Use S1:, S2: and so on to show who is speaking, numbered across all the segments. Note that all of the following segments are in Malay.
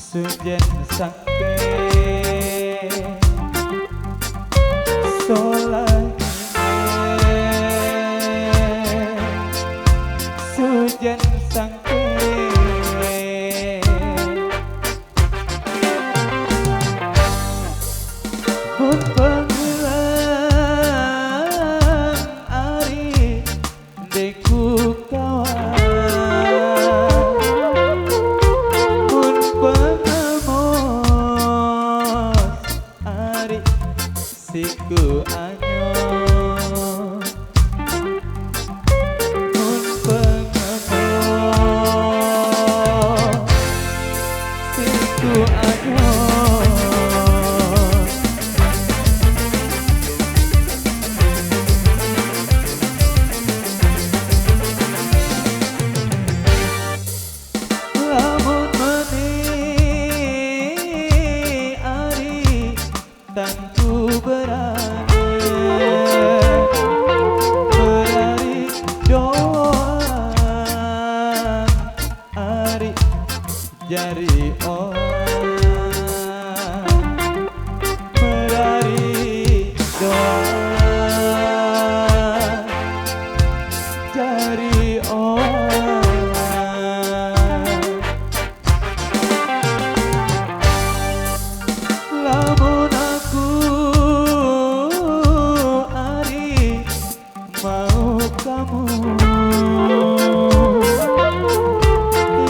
S1: Sujen sakit solai Sujen sakit Pun panggilan ari deku kawan siku anyo mun pengemo siku anyo lamun meni ari tantu berari doang ari jari orang berari doang jari orang lamun aku mau kamu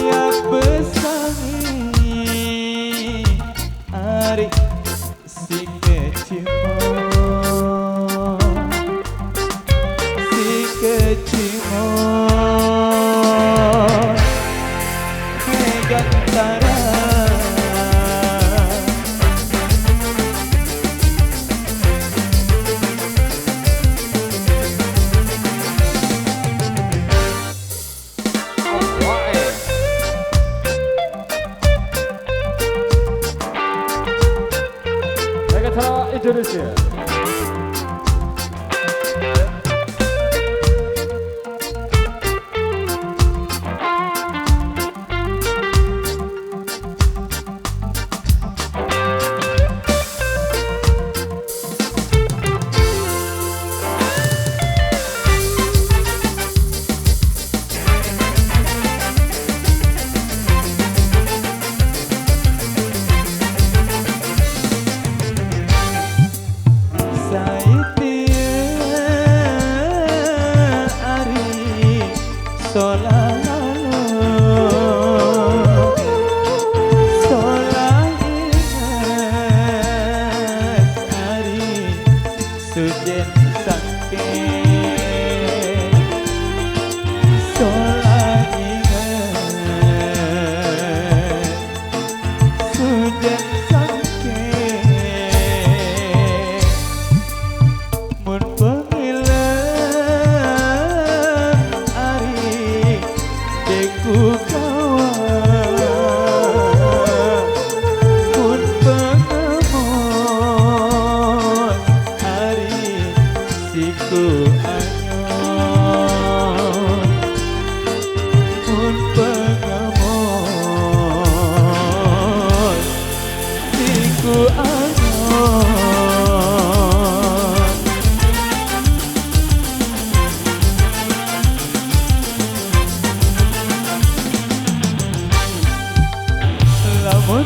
S1: yang besangi ari si kecimo megantara Indonesia. Sujen sakit solai ingat Sujen sakit mun pengilan ari deku kawan mun pengemon siku anyo mun pengemon siku anyo lamun